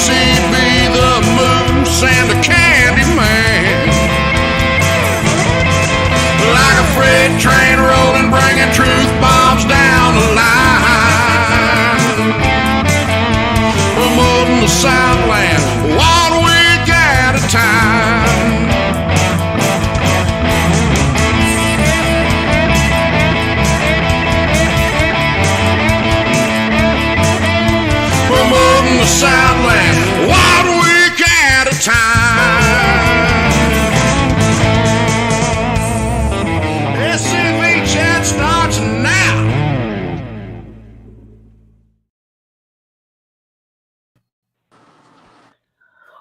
SCV, the moose and the candy man. Like a freight train rolling, bringing truth bombs down the line. Promoting the Southland 1 week at a time. Promoting the Southland 1 week at a time. SCV chat starts now.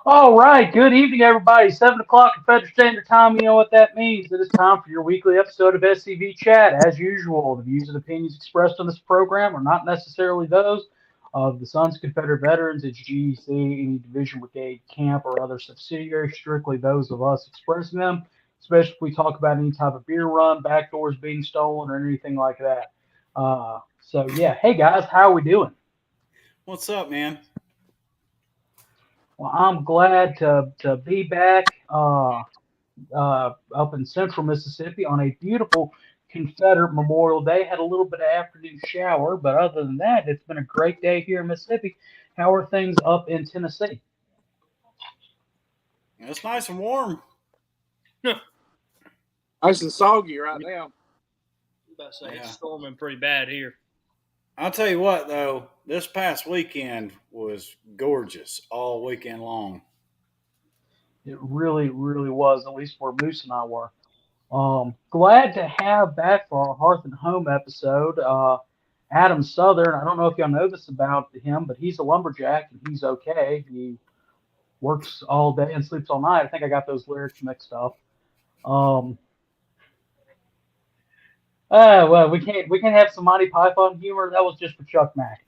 All right, good evening, everybody. 7 o'clock Confederate Standard Time. You know what that means. It is time for your weekly episode of SCV Chat. As usual, the views and opinions expressed on this program are not necessarily those of the Sons of Confederate Veterans, its GEC, any division, brigade, camp, or other subsidiaries, strictly those of us expressing them, especially if we talk about any type of beer run, backdoors being stolen, or anything like that. Hey, guys, how are we doing? What's up, man? Well, I'm glad to be back up in central Mississippi on a beautiful Confederate Memorial Day. Had a little bit of afternoon shower, but other than that, it's been a great day here in Mississippi. How are things up in Tennessee? It's nice and warm. Nice and soggy right now. I'm about to say it's storming pretty bad here. I'll tell you what, though, this past weekend was gorgeous all weekend long. It really, really was, at least where Moose and I were. Glad to have back for our Hearth and Home episode, Adam Southern. I don't know if y'all know this about him, but he's a lumberjack and he's okay. He works all day and sleeps all night. I think I got those lyrics mixed up. Well, we can't have some Monty Python humor. That was just for Chuck Mack.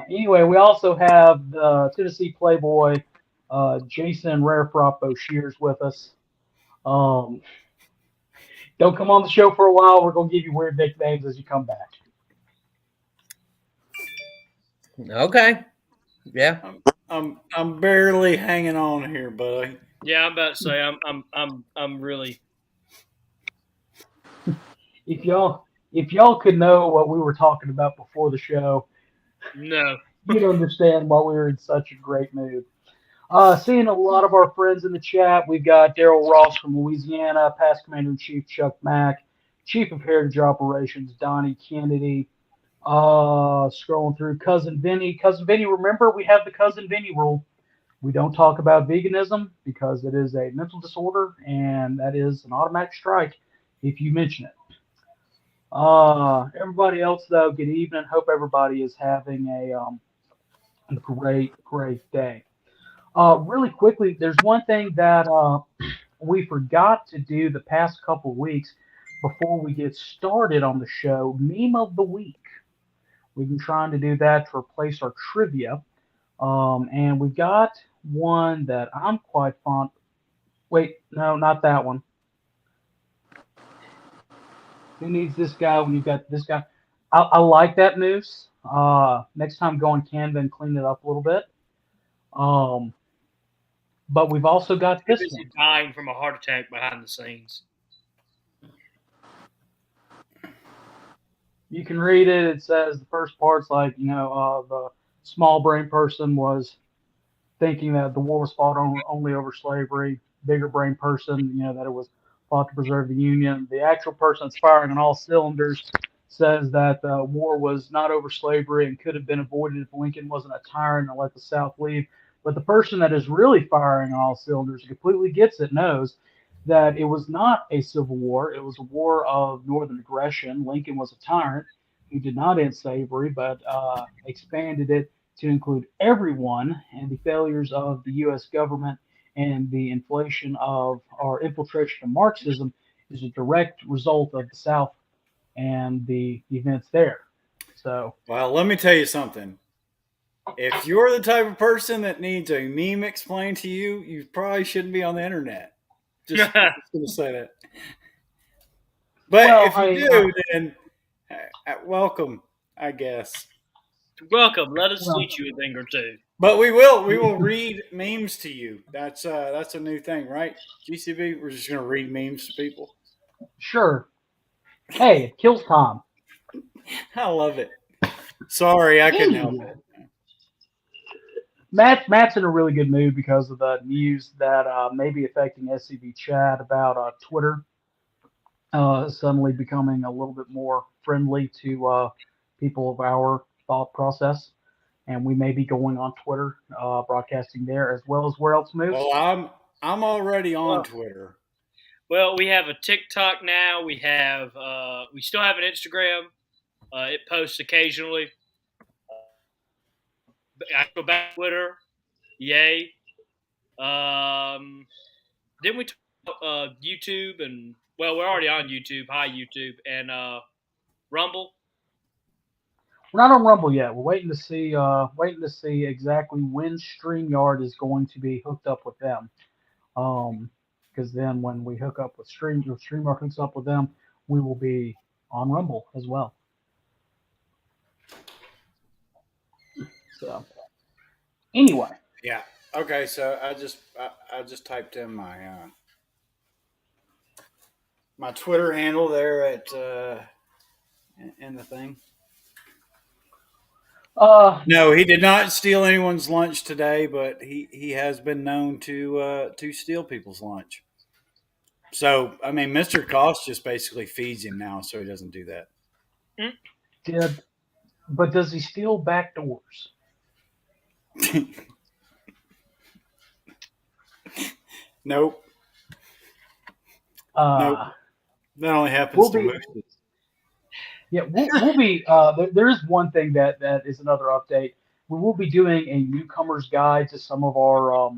Anyway, we also have the Tennessee Playboy, Jason Rarefrop Shears with us. Don't come on the show for a while. We're gonna give you weird nicknames as you come back. Okay. Yeah. I'm barely hanging on here, buddy. Yeah, I'm about to say I'm really. If y'all could know what we were talking about before the show, No. you'd understand why we were in such a great mood. Seeing a lot of our friends in the chat. We've got Daryl Ross from Louisiana, past Commander-in-Chief Chuck Mack, Chief of Heritage Operations Donnie Kennedy. Scrolling through Cousin Vinny. Cousin Vinny, remember we have the Cousin Vinny rule. We don't talk about veganism because it is a mental disorder and that is an automatic strike if you mention it. Everybody else, though, good evening. Hope everybody is having a great day. Really quickly, there's one thing that we forgot to do the past couple weeks before we get started on the show. Meme of the week. We've been trying to do that to replace our trivia. And we've got one that I'm quite fond. Wait, no, not that one. Who needs this guy when you've got this guy? I like that Moose. Next time go on Canva and clean it up a little bit. But we've also got this Busy one. dying from a heart attack behind the scenes. You can read it. It says the first part's like, the small brain person was thinking that the war was fought only over slavery. Bigger brain person, that it was fought to preserve the Union. The actual person that's firing on all cylinders says that the war was not over slavery and could have been avoided if Lincoln wasn't a tyrant and let the South leave. But the person that is really firing on all cylinders, completely gets it, knows that it was not a civil war. It was a war of northern aggression. Lincoln was a tyrant who did not end slavery, but expanded it to include everyone, and the failures of the U.S. government and the inflation of our infiltration of Marxism is a direct result of the South and the events there. So, well, let me tell you something. If you're the type of person that needs a meme explained to you, you probably shouldn't be on the internet. Just going to say that. But if you do, then welcome, I guess. Welcome. Let us teach you a thing or two. But we will read memes to you. That's a new thing, right? GCB, we're just gonna read memes to people. Sure. Hey, it kills time. I love it. Sorry, I couldn't help Anyway, it. Matt's in a really good mood because of the news that may be affecting SCV chat about Twitter suddenly becoming a little bit more friendly to people of our thought process. And we may be going on Twitter, broadcasting there as well as where else moves. Well, I'm already on Well- Twitter. Well, we have a TikTok now. We have we still have an Instagram. It posts occasionally. I go back to Twitter. Yay. Didn't we talk about YouTube and well, we're already on YouTube. Hi YouTube and Rumble. We're not on Rumble yet. We're waiting to see exactly when StreamYard is going to be hooked up with them. Because then when we hook up with StreamYard hooks up with them, we will be on Rumble as well. So anyway, Yeah. Okay. So I just typed in my my Twitter handle there at in the thing. No, he did not steal anyone's lunch today, but he has been known to steal people's lunch. So I mean, Mr. Cost just basically feeds him now, so he doesn't do that. does he steal back doors? Nope. Nope. That only happens We'll to be- mooses. Yeah, we'll be. There is one thing that is another update. We will be doing a newcomer's guide to some of our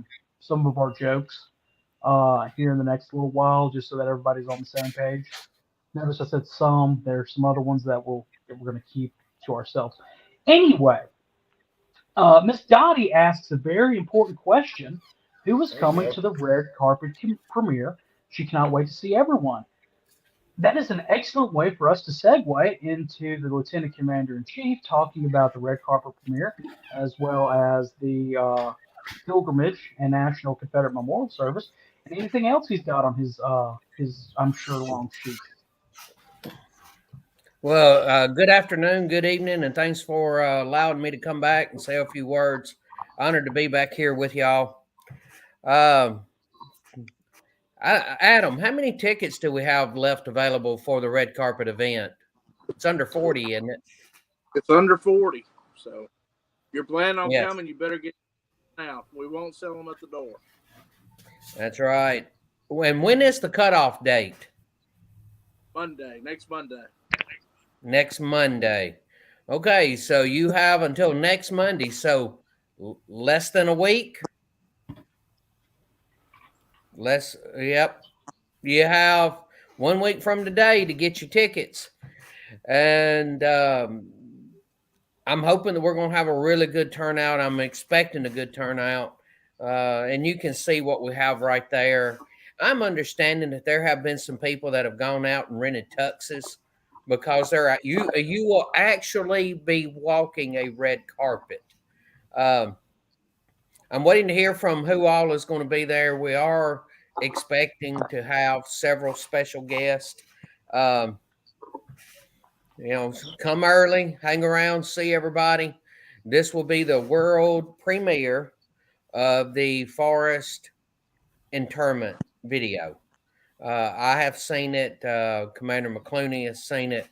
jokes here in the next little while, just so that everybody's on the same page. Notice I said some. There's some other ones that we're going to keep to ourselves. Anyway, Miss Dottie asks a very important question: who is coming to the red carpet premiere? She cannot wait to see everyone. That is an excellent way for us to segue into the Lieutenant Commander in Chief talking about the red carpet premiere, as well as the pilgrimage and National Confederate Memorial Service, and anything else he's got on his I'm sure long sheet. Well, good afternoon, good evening, and thanks for allowing me to come back and say a few words. Honored to be back here with y'all. Adam, how many tickets do we have left available for the red carpet event? It's under 40, isn't it? It's under 40. So if you're planning on Yes. coming, you better get now. We won't sell them at the door. That's right. And when is the cutoff date? Next Monday. Next Monday. Okay, so you have until next Monday. So less than a week. Yep. You have 1 week from today to get your tickets. And I'm hoping that we're going to have a really good turnout. I'm expecting a good turnout. And you can see what we have right there. I'm understanding that there have been some people that have gone out and rented tuxes because you will actually be walking a red carpet. I'm waiting to hear from who all is going to be there. We are expecting to have several special guests. Come early, hang around, see everybody. This will be the world premiere of the forest interment video. I have seen it. Commander McClooney has seen it.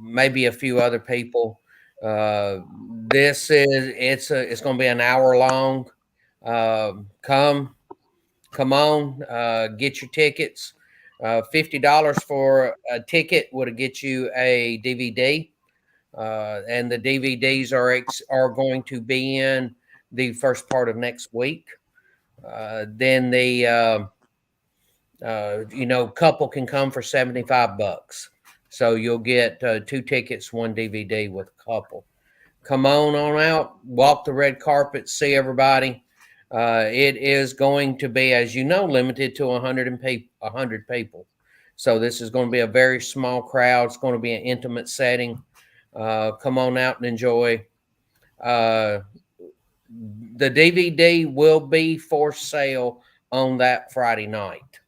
Maybe a few other people. It's going to be an hour long. Come on, get your tickets. $50 for a ticket would get you a DVD, and the DVDs are going to be in the first part of next week. Then the couple can come for $75. So you'll get 2 tickets, 1 DVD with a couple. Come on out, walk the red carpet, see everybody. It is going to be, as you know, limited to 100 people. So this is going to be a very small crowd. It's going to be an intimate setting. Come on out and enjoy. the DVD will be for sale on that Friday night.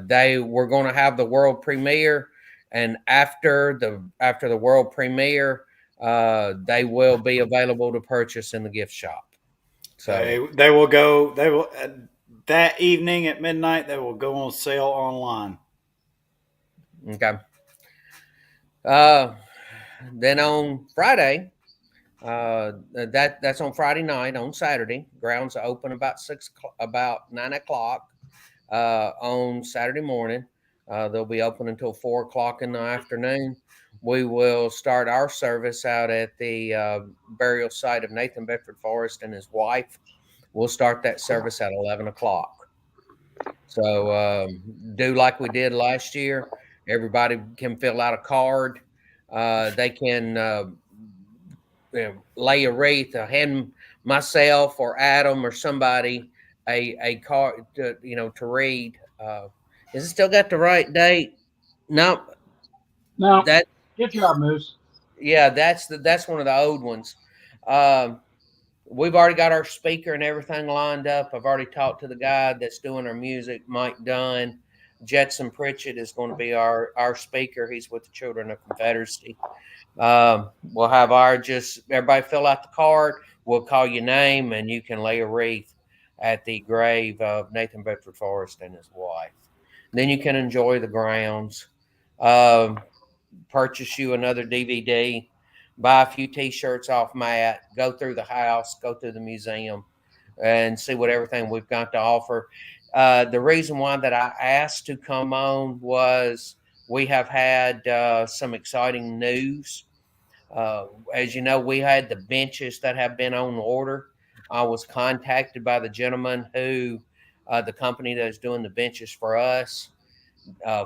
They were going to have the world premiere, and after the world premiere, they will be available to purchase in the gift shop. So They will go. They will that evening at midnight. They will go on sale online. okay. Then on Friday, that's on Friday night. On Saturday, grounds are open about 9 o'clock. On Saturday morning, they'll be open until 4 o'clock in the afternoon. We will start our service out at the burial site of Nathan Bedford Forrest and his wife. We'll start that service at 11 o'clock. So do like we did last year. Everybody can fill out a card. They can lay a wreath, hand myself or Adam or somebody a card to, to read. Is it still got the right date? No, Now, that good job, Moose. yeah, that's one of the old ones. Um, we've already got our speaker and everything lined up. I've already talked to the guy that's doing our music, Mike Dunn. Jetson Pritchett is going to be our speaker. He's with the Children of Confederacy. We'll have everybody fill out the card. We'll call your name and you can lay a wreath at the grave of Nathan Bedford Forrest and his wife. Then you can enjoy the grounds, purchase you another DVD, buy a few T-shirts off Matt, go through the house, go through the museum, and see what everything we've got to offer. The reason why that I asked to come on was we have had some exciting news. As you know, we had the benches that have been on order. I was contacted by the gentleman the company that is doing the benches for us.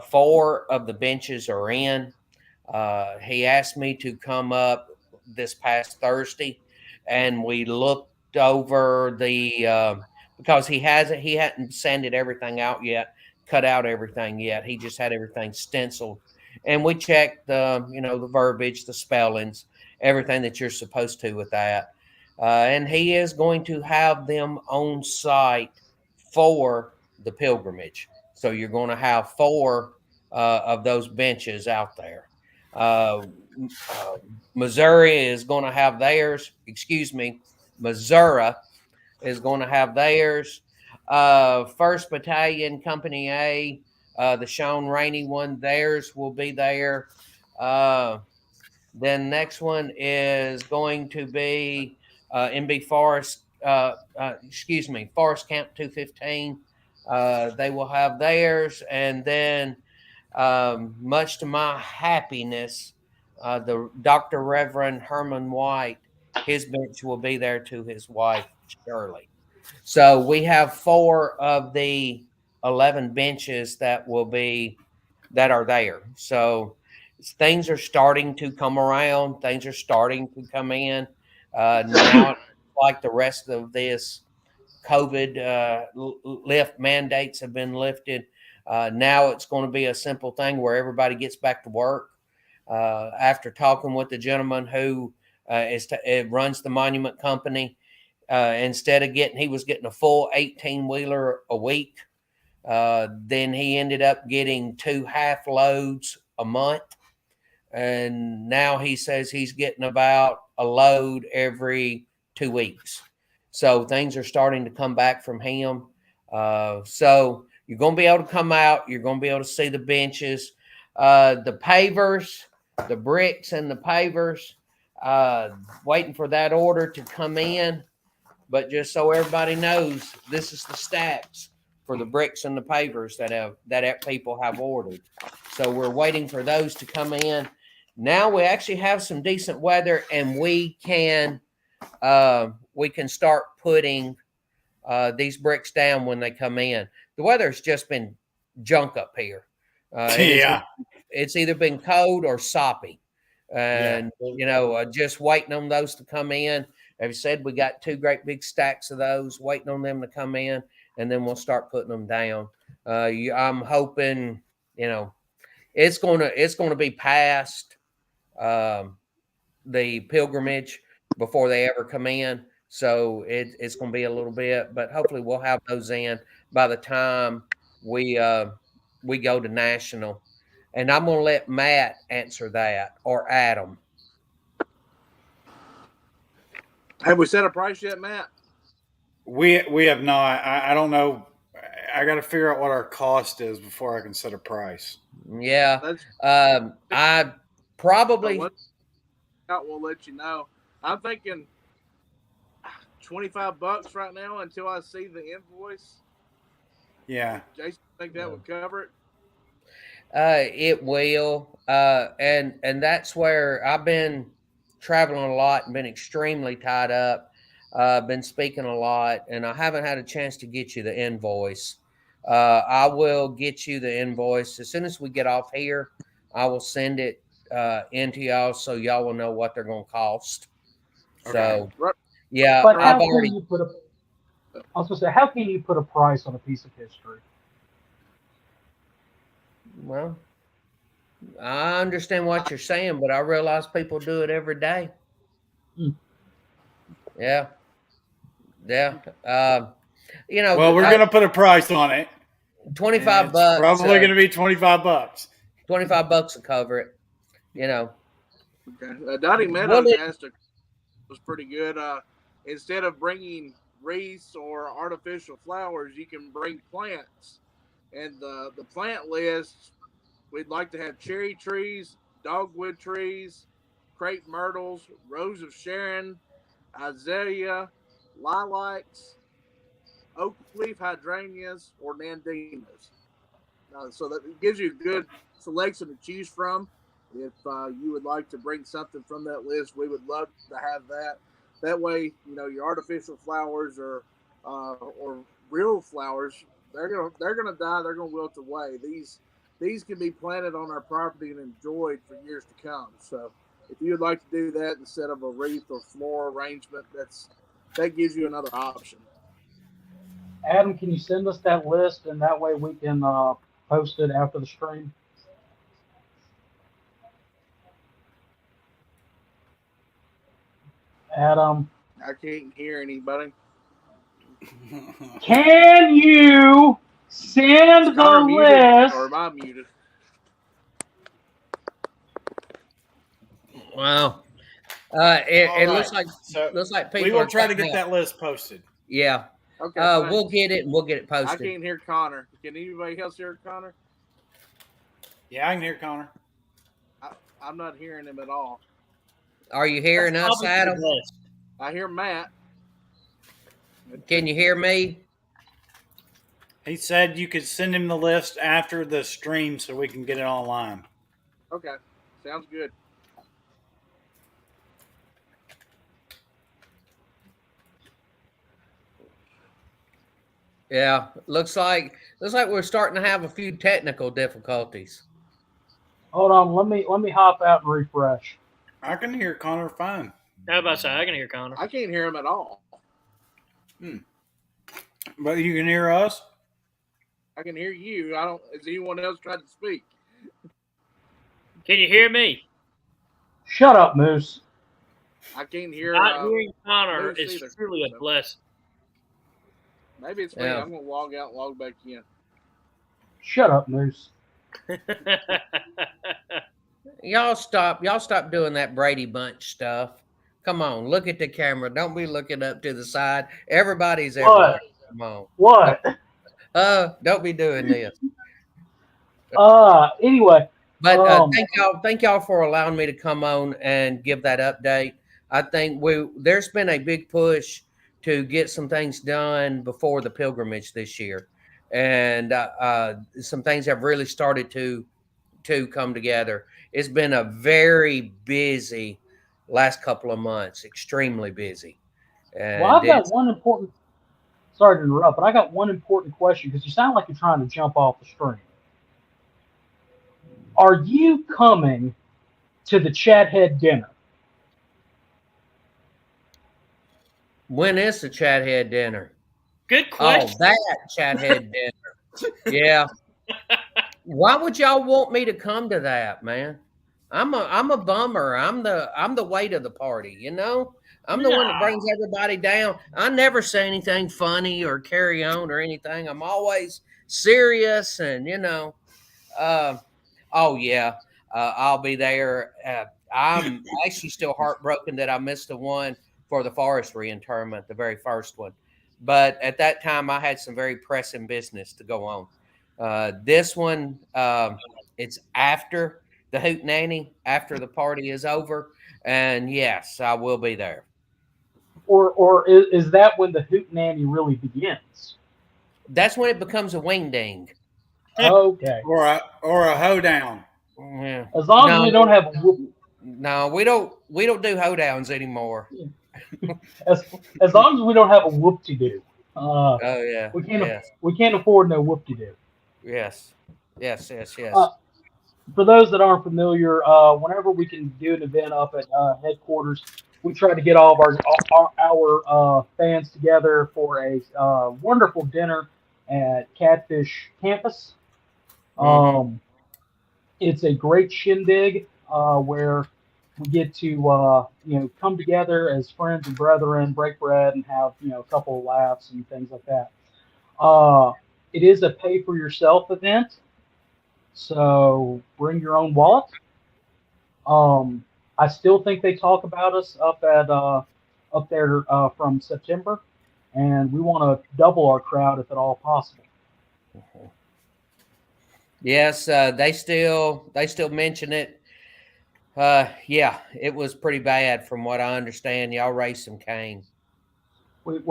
4 of the benches are in. He asked me to come up this past Thursday, and we looked over because he hadn't sanded everything out yet, cut out everything yet. He just had everything stenciled, and we checked the verbiage, the spellings, everything that you're supposed to with that. And he is going to have them on site for the pilgrimage. So you're going to have 4 of those benches out there. Missouri is going to have theirs. Excuse me, Missouri is going to have theirs. 1st Battalion, Company A, the Sean Rainey one, theirs will be there. Then next one is going to be MB Forest. Forest Camp 215. They will have theirs, and then much to my happiness, the Dr. Reverend Herman White, his bench will be there to his wife, Shirley. So we have 4 of the 11 benches that are there. So things are starting to come around. Things are starting to come in. Now, like the rest of this COVID mandates have been lifted. Now it's going to be a simple thing where everybody gets back to work. After talking with the gentleman who runs the monument company, instead of he was getting a full 18-wheeler a week. Then he ended up getting 2 half loads a month. And now he says he's getting about a load every 2 weeks. So things are starting to come back from him. So you're going to be able to come out. You're going to be able to see the benches, the pavers, the bricks and the pavers, waiting for that order to come in. But just so everybody knows, this is the stacks for the bricks and the pavers that people have ordered. So we're waiting for those to come in. Now we actually have some decent weather, and we can start putting these bricks down when they come in. The weather's just been junk up here. It's either been cold or soppy, and just waiting on those to come in. As I said, we got 2 great big stacks of those waiting on them to come in, and then we'll start putting them down. I'm hoping, it's going to be past the pilgrimage before they ever come in. So it's going to be a little bit, but hopefully we'll have those in by the time we go to national. And I'm going to let Matt answer that, or Adam. Have we set a price yet, Matt? We have not. I don't know. I got to figure out what our cost is before I can set a price. Yeah. That's I probably. We'll let you know. I'm thinking $25 right now until I see the invoice. Yeah. Jason, think that would cover it? It will. And that's where I've been traveling a lot and been extremely tied up. Been speaking a lot, and I haven't had a chance to get you the invoice. I will get you the invoice as soon as we get off here. I will send it into y'all so y'all will know what they're going to cost. Okay. So, yeah, But I've how already. can you put a? I was going to say, how can you put a price on a piece of history? Well, I understand what you're saying, but I realize people do it every day. Yeah. Yeah. You know, Well, we're going to put a price on it. $25. Probably going to be $25. $25 to cover it. You know. Okay. Dottie Meadows asked was pretty good. Instead of bringing wreaths or artificial flowers, you can bring plants. And the plant list, we'd like to have cherry trees, dogwood trees, crepe myrtles, rose of Sharon, azalea, lilacs, oak leaf hydrangeas, or nandinas. So that gives you a good selection to choose from. If you would like to bring something from that list, we would love to have that. That way, your artificial flowers or real flowers, they're gonna die. They're gonna wilt away. These can be planted on our property and enjoyed for years to come. So, if you would like to do that instead of a wreath or floral arrangement, that gives you another option. Adam, can you send us that list, and that way we can post it after the stream? Adam, I can't hear anybody. can you send the list? Or am I muted? Wow. It looks right. like people. We will try to get that list posted. Yeah. Okay. We'll get it and we'll get it posted. I can't hear Connor. Can anybody else hear Connor? Yeah, I can hear Connor. I'm not hearing him at all. Are you hearing us, Adam? I hear Matt. Can you hear me? He said you could send him the list after the stream so we can get it online. Okay. Sounds good. Yeah. Looks like we're starting to have a few technical difficulties. Hold on, let me hop out and refresh. I can hear Connor fine. How about that? I can hear Connor. I can't hear him at all. But you can hear us? I can hear you. Has anyone else tried to speak? Can you hear me? Shut up, Moose. I can't hear. Not hearing Connor Moose is either, truly a blessing. Maybe it's me. Yeah. I'm gonna log out and log back in. Shut up, Moose. Y'all stop doing that Brady Bunch stuff. Come on, look at the camera. Don't be looking up to the side. Everybody's everywhere. Come on. What? Don't be doing this. Anyway. But thank y'all for allowing me to come on and give that update. I think there's been a big push to get some things done before the pilgrimage this year, and some things have really started to come together. It's been a very busy last couple of months, extremely busy. And well, I've got one important. Sorry to interrupt, but I got one important question because you sound like you're trying to jump off the stream. Are you coming to the Chathead dinner? When is the Chathead dinner? Good question. Oh, that Chathead dinner. Yeah. Why would y'all want me to come to that, man? I'm a bummer. I'm the weight of the party, you know. I'm the one that brings everybody down. I never say anything funny or carry on or anything. I'm always serious and, oh yeah, I'll be there. I'm actually still heartbroken that I missed the one for the forestry interment, the very first one. But at that time, I had some very pressing business to go on. This one, it's after the hootenanny, after the party is over, and yes, I will be there. Or is that when the hootenanny really begins? That's when it becomes a wing ding. Okay. Or a hoedown. Yeah. As long as we don't have a whoop. No, we don't do hoedowns anymore. As long as we don't have a whoop-de-doo. Oh yeah. We can't afford no whoop-de-doo. Yes. For those that aren't familiar, whenever we can do an event up at headquarters, we try to get all of our fans together for a wonderful dinner at Catfish Campus. It's a great shindig where we get to come together as friends and brethren, break bread, and have a couple of laughs and things like that. It is a pay for yourself event, so bring your own wallet. I still think they talk about us up there from September, and we want to double our crowd if at all possible. Yes, they still mention it. Yeah, it was pretty bad from what I understand. Y'all raised some cane. Did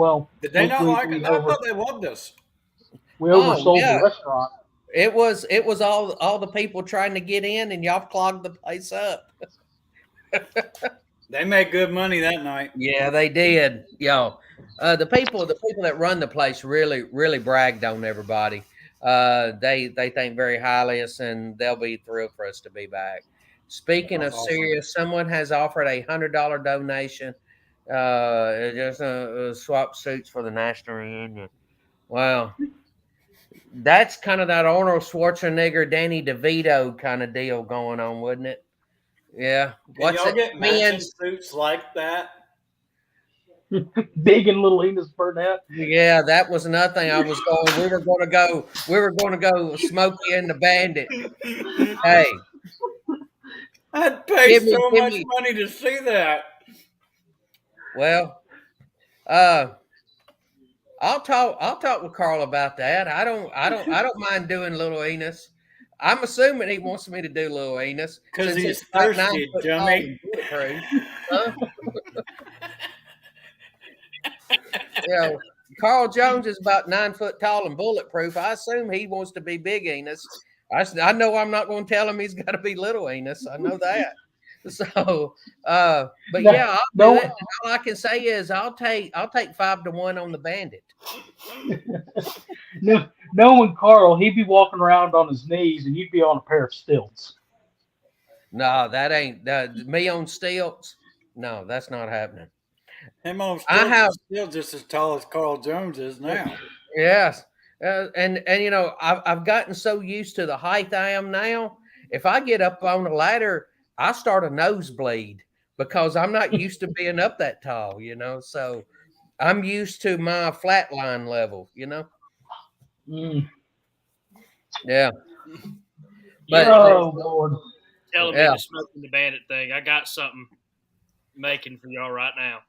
they not like it? I thought they loved us. We oversold the restaurant. It was all the people trying to get in, and y'all clogged the place up. They made good money that night. Yeah, they did. The people that run the place really bragged on everybody. They think very highly of us, and they'll be thrilled for us to be back. Speaking of serious, someone has offered $100 donation. Just swap suits for the national reunion. Wow. That's kind of that Arnold Schwarzenegger, Danny DeVito kind of deal going on, wouldn't it? Yeah. Can y'all get matching suits like that? Big and little Enos Burnett. Yeah, that was another thing I was going. We were going to go Smokey and the Bandit. Hey, I'd pay so much money to see that. Well, I'll talk with Carl about that. I don't mind doing Little Enos. I'm assuming he wants me to do Little Enos because he's thirsty, dummy. Carl Jones is about 9 foot tall and bulletproof. I assume he wants to be Big Enos. I know I'm not going to tell him he's got to be Little Enos. I know that. So, but yeah, all I can say is I'll take 5-1 on the Bandit. Knowing Carl, he'd be walking around on his knees, and you'd be on a pair of stilts. No, that ain't me on stilts. No, that's not happening. Him on stilts is still just as tall as Carl Jones is now. Yes, and I've gotten so used to the height I am now. If I get up on a ladder, I start a nosebleed because I'm not used to being up that tall, so I'm used to my flat line level, Yeah. But Lord. Telling me the Smoking the Bandit thing. I got something making for y'all right now.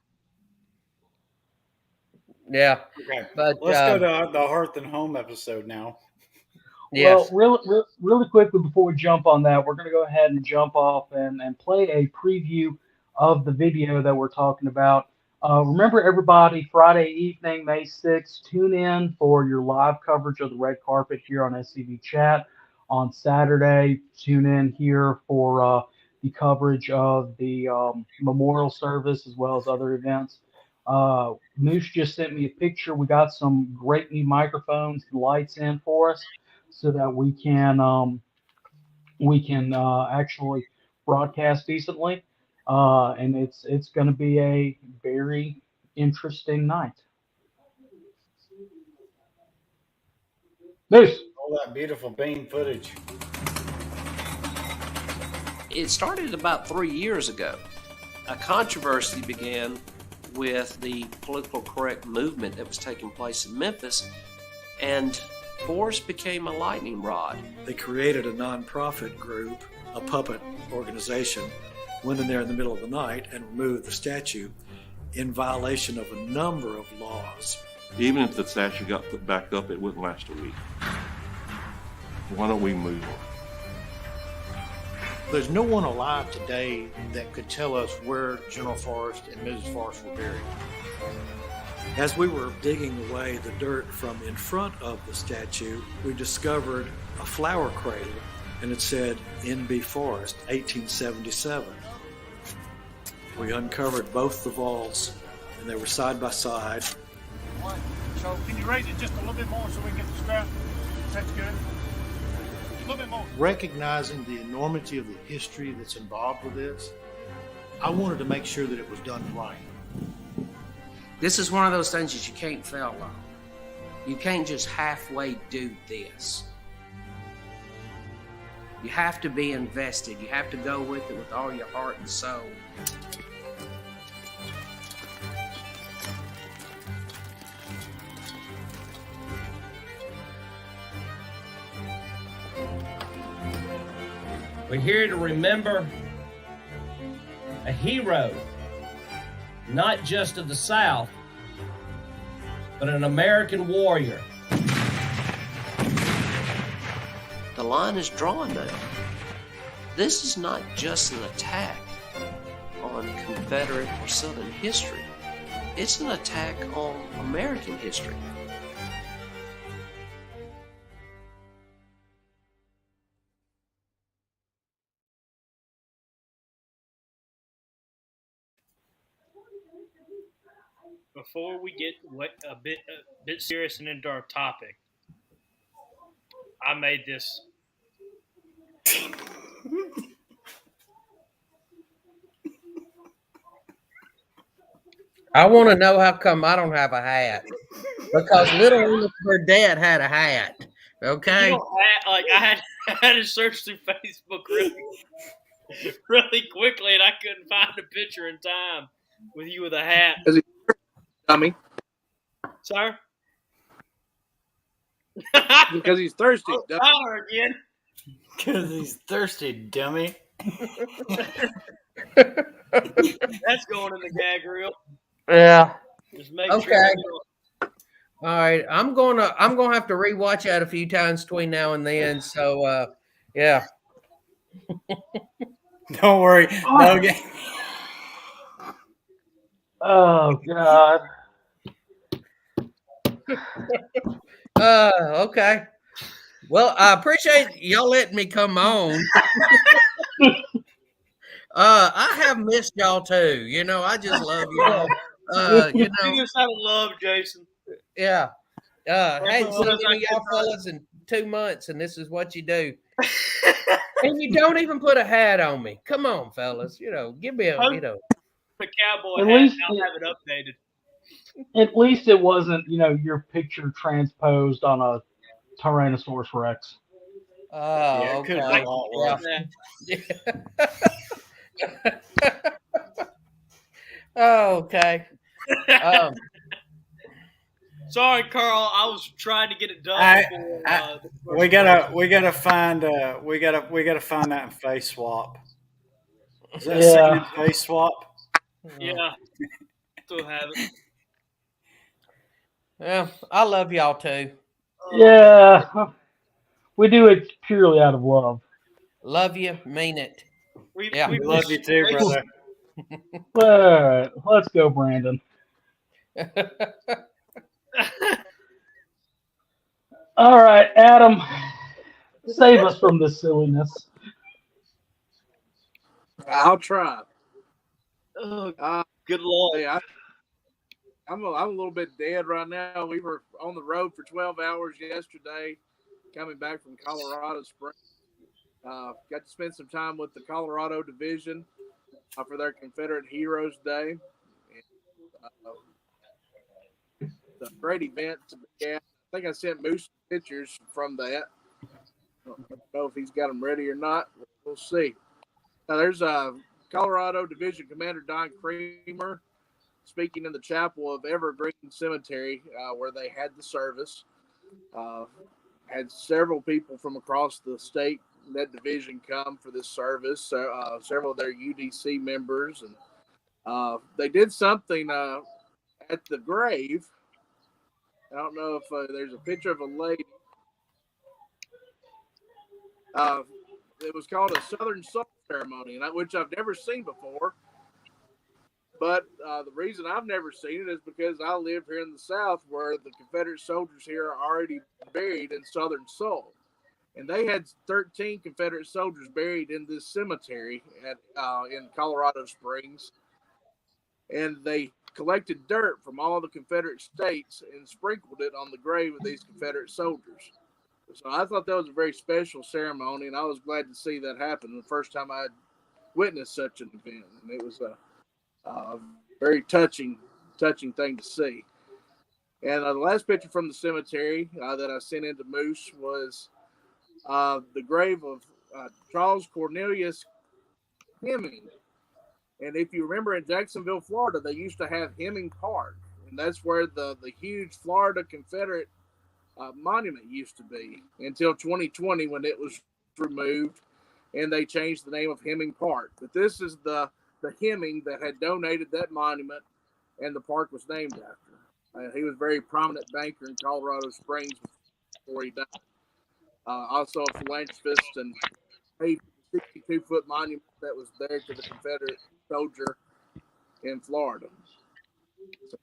Yeah. Okay. But let's go to the Hearth and Home episode now. Yes. Well, really quickly before we jump on that, we're going to go ahead and jump off and play a preview of the video that we're talking about. Remember, everybody, Friday evening, May 6th, tune in for your live coverage of the red carpet here on SCV Chat. On Saturday, tune in here for the coverage of the memorial service as well as other events. Moose just sent me a picture. We got some great new microphones and lights in for us, so that we can actually broadcast decently, and it's going to be a very interesting night. Moose. All that beautiful bean footage. It started about 3 years ago. A controversy began with the political correct movement that was taking place in Memphis, and Forrest became a lightning rod. They created a nonprofit group, a puppet organization, went in there in the middle of the night and removed the statue in violation of a number of laws. Even if the statue got put back up, it wouldn't last a week. Why don't we move on? There's no one alive today that could tell us where General Forrest and Mrs. Forrest were buried. As we were digging away the dirt from in front of the statue, we discovered a flower cradle, and it said N.B. Forrest, 1877. We uncovered both the vaults, and they were side by side. So can you raise it just a little bit more so we can get the scrap? That's good. A little bit more. Recognizing the enormity of the history that's involved with this, I wanted to make sure that it was done right. This is one of those things that you can't fail on. You can't just halfway do this. You have to be invested. You have to go with it with all your heart and soul. We're here to remember a hero, not just of the South, but an American warrior. The line is drawn now. This is not just an attack on Confederate or Southern history. It's an attack on American history. Before we get a bit serious and into our topic, I made this. I want to know how come I don't have a hat. Because little Amos, her dad had a hat. Okay? I had to search through Facebook really quickly, and I couldn't find a picture in time with you with a hat. Dummy. Sir? Because he's thirsty. Tyler again. Because he's thirsty, dummy. That's going in the gag reel. Yeah. Just make Okay. sure. All right. I'm gonna have to rewatch that a few times between now and then. So yeah. Don't worry. No game. Oh God. Okay. Well, I appreciate y'all letting me come on. I have missed y'all too. You know, I just love y'all. You know, You just out of love, Jason. yeah. Hadn't seen any of y'all fellas in 2 months, and this is what you do. And you don't even put a hat on me. Come on, fellas. You know, give me a The cowboy At hat. least I'll have it updated. At least it wasn't, your picture transposed on a Tyrannosaurus Rex. Oh, Yeah, it okay. could have been a lot worse. Oh, okay. Sorry, Carl. I was trying to get it done. We gotta find that in Face Swap. Is that seen in Face Swap? Yeah. Still have it. Yeah, I love y'all too. Yeah, we do it purely out of love. Love you, mean it. We love you too, brother. All right, let's go, Brandon. All right, Adam, save us from this silliness. I'll try. Good Lord. Hey, I'm a little bit dead right now. We were on the road for 12 hours yesterday, coming back from Colorado Springs. Got to spend some time with the Colorado Division for their Confederate Heroes Day. And, the great event to be at. I think I sent Moose pictures from that. I don't know if he's got them ready or not. We'll see. Now, there's Colorado Division Commander Don Creamer, speaking in the chapel of Evergreen Cemetery, where they had the service. Had several people from across the state that division come for this service. Several of their UDC members, and they did something at the grave. I don't know if there's a picture of a lady. It was called a Southern Soul ceremony, which I've never seen before. But the reason I've never seen it is because I live here in the South, where the Confederate soldiers here are already buried in Southern Soul. And they had 13 Confederate soldiers buried in this cemetery in Colorado Springs. And they collected dirt from all the Confederate states and sprinkled it on the grave of these Confederate soldiers. So I thought that was a very special ceremony, and I was glad to see that happen the first time I had witnessed such an event. And it was a very touching thing to see. And the last picture from the cemetery that I sent into Moose was the grave of Charles Cornelius Hemming. And if you remember, in Jacksonville, Florida, they used to have Hemming Park, and that's where the huge Florida Confederate monument used to be until 2020, when it was removed and they changed the name of Hemming Park. But this is the Hemming that had donated that monument, and the park was named after. He was a very prominent banker in Colorado Springs before he died. Also a philanthropist, and made a 62-foot monument that was there to the Confederate soldier in Florida. So,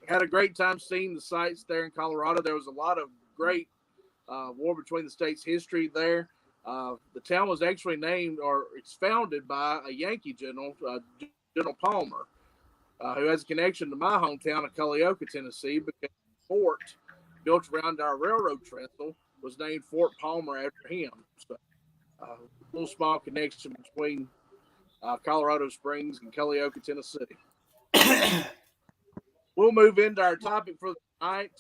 had a great time seeing the sites there in Colorado. There was a lot of great war between the states history there. The town was actually named, or it's founded by a Yankee general, General Palmer, who has a connection to my hometown of Culleoka, Tennessee, because the fort built around our railroad trestle was named Fort Palmer after him. So, a little small connection between Colorado Springs and Culleoka, Tennessee. We'll move into our topic for the night.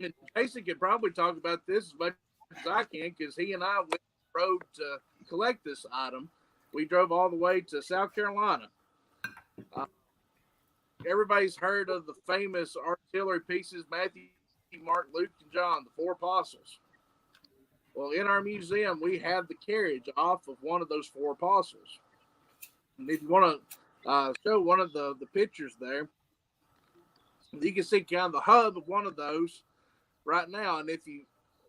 And Jason can probably talk about this as much as I can, because he and I went on the road to collect this item. We drove all the way to South Carolina. Everybody's heard of the famous artillery pieces, Matthew, Mark, Luke, and John, the four apostles. Well, in our museum, we have the carriage off of one of those four apostles. And if you want to show one of the pictures there, you can see kind of the hub of one of those right now. And if you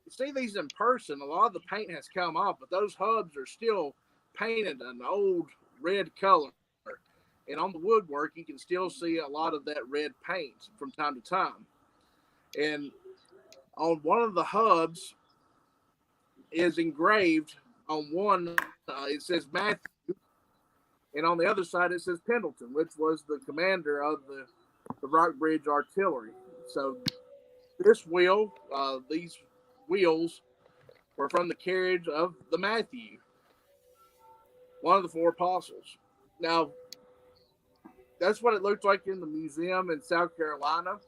see these in person, a lot of the paint has come off, but those hubs are still painted an old red color. And on the woodwork, you can still see a lot of that red paint from time to time. And on one of the hubs is engraved on one, it says Matthew, and on the other side it says Pendleton, which was the commander of the Rockbridge Artillery. So this wheel, these wheels were from the carriage of the Matthew, one of the four apostles. Now, that's what it looked like in the museum in South Carolina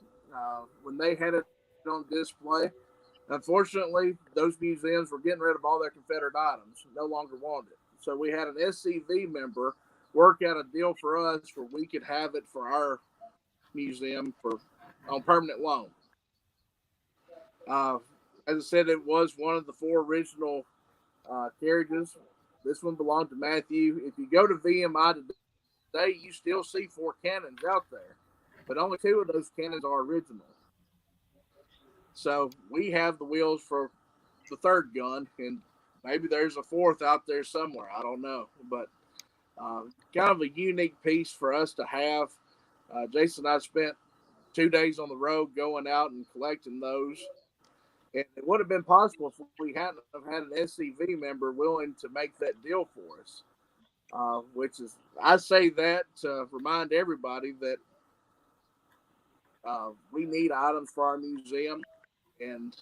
when they had it on display. Unfortunately, those museums were getting rid of all their Confederate items, no longer wanted it. So we had an SCV member work out a deal for us where we could have it for our museum on permanent loan. As I said, it was one of the four original carriages. This one belonged to Matthew. If you go to VMI today, you still see four cannons out there, but only two of those cannons are original. So we have the wheels for the third gun, and maybe there's a fourth out there somewhere. I don't know, but kind of a unique piece for us to have. Jason and I spent 2 days on the road going out and collecting those. And it would have been possible if we hadn't have had an SCV member willing to make that deal for us. Which is, I say that to remind everybody that we need items for our museum, and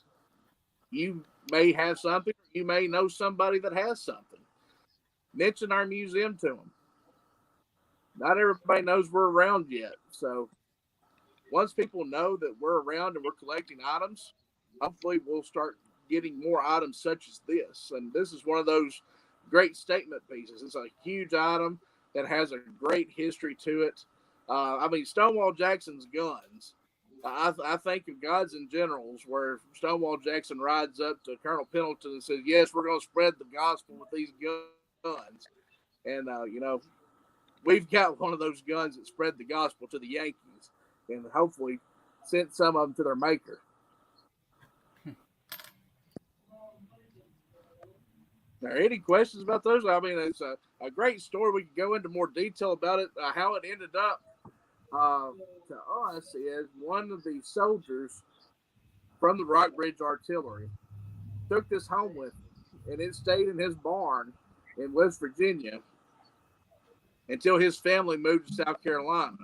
you may have something, you may know somebody that has something. Mention our museum to them. Not everybody knows we're around yet, so once people know that we're around and we're collecting items, hopefully we'll start getting more items such as this. And this is one of those great statement pieces. It's a huge item. that has a great history to it. I mean, Stonewall Jackson's guns. I think of Gods and Generals, where Stonewall Jackson rides up to Colonel Pendleton and says, "Yes, we're going to spread the gospel with these guns." And we've got one of those guns that spread the gospel to the Yankees, and hopefully sent some of them to their maker. Are there any questions about those? I mean, it's a great story. We can go into more detail about it. How it ended up to us is one of the soldiers from the Rockbridge Artillery took this home with him, and it stayed in his barn in West Virginia until his family moved to South Carolina.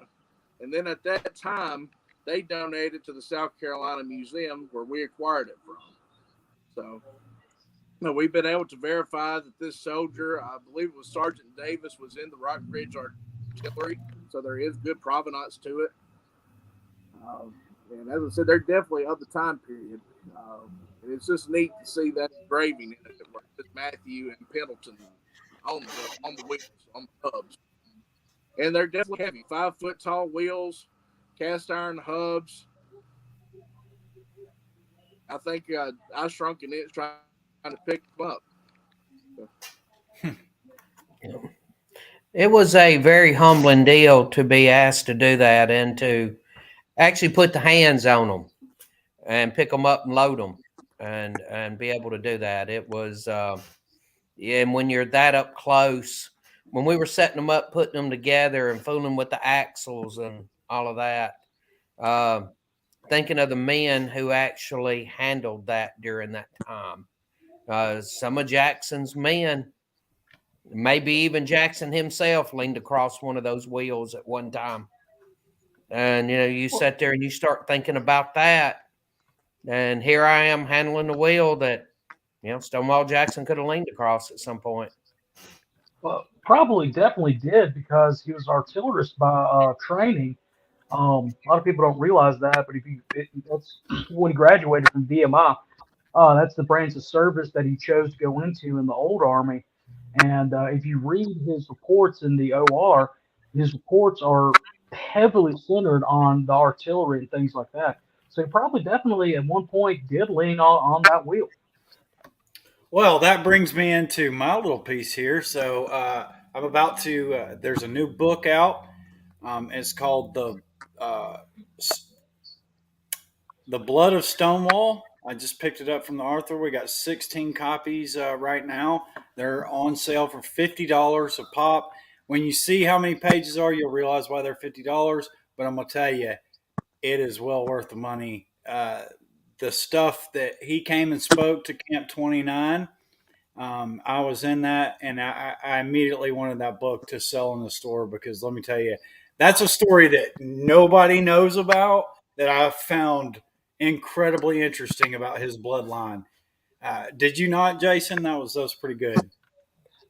And then at that time, they donated to the South Carolina Museum where we acquired it from. So we've been able to verify that this soldier, I believe it was Sergeant Davis, was in the Rockbridge Artillery. So there is good provenance to it. And as I said, they're definitely of the time period. And it's just neat to see that engraving in it, where it's Matthew and Pendleton on the wheels, on the hubs. And they're definitely heavy, 5-foot tall wheels, cast iron hubs. I think I shrunk an inch trying to pick them up. It was a very humbling deal to be asked to do that and to actually put the hands on them and pick them up and load them and be able to do that. It was, and when you're that up close, when we were setting them up, putting them together and fooling with the axles and all of that, thinking of the men who actually handled that during that time. Some of Jackson's men, maybe even Jackson himself, leaned across one of those wheels at one time. And, you sit there and you start thinking about that. And here I am handling the wheel that, Stonewall Jackson could have leaned across at some point. Well, probably definitely did, because he was an artillerist by training. A lot of people don't realize that, but that's when he graduated from VMI. That's the branch of service that he chose to go into in the old Army. And if you read his reports in the OR, his reports are heavily centered on the artillery and things like that. So he probably definitely at one point did lean on that wheel. Well, that brings me into my little piece here. So I'm about to. There's a new book out. It's called The Blood of Stonewall. I just picked it up from the Arthur. We got 16 copies right now. They're on sale for $50 a pop. When you see how many pages are, you'll realize why they're $50. But I'm gonna tell you, it is well worth the money. The stuff that he came and spoke to Camp 29, I was in that, and I immediately wanted that book to sell in the store, because let me tell you, that's a story that nobody knows about that I found incredibly interesting about his bloodline. Did you not, Jason? That was pretty good.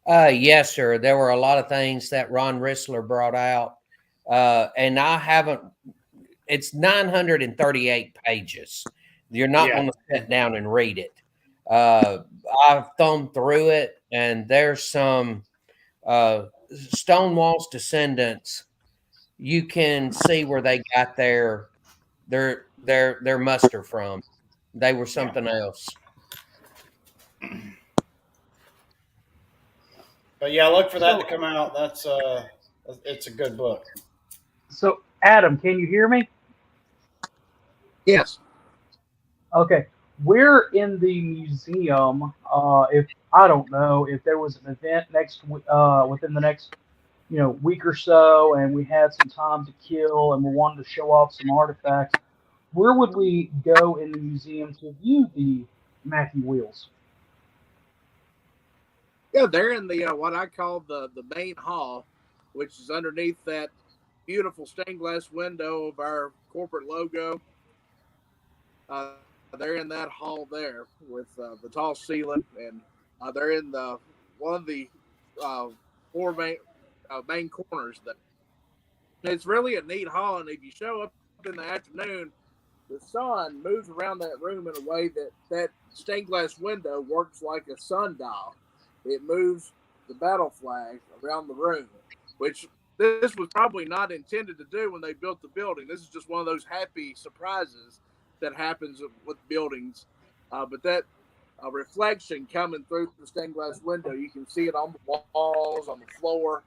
Yes, sir. There were a lot of things that Ron Rissler brought out, and I haven't. It's 938 pages. You're not going to sit down and read it. I've thumbed through it, and there's some Stonewall's descendants. You can see where they got their muster from. They were something else. But yeah, look for that to come out. It's a good book. So, Adam, can you hear me? Yes. Okay. We're in the museum. If I don't know if there was an event within the next week or so, and we had some time to kill, and we wanted to show off some artifacts, where would we go in the museum to view the Matthew wheels? Yeah, they're in the what I call the main hall, which is underneath that beautiful stained glass window of our corporate logo. They're in that hall there with the tall ceiling, and they're in one of the four main corners there. It's really a neat hall, and if you show up in the afternoon, the sun moves around that room in a way that stained glass window works like a sundial. It moves the battle flag around the room. which this was probably not intended to do when they built the building. This is just one of those happy surprises that happens with buildings. But that reflection coming through the stained glass window, you can see it on the walls, on the floor.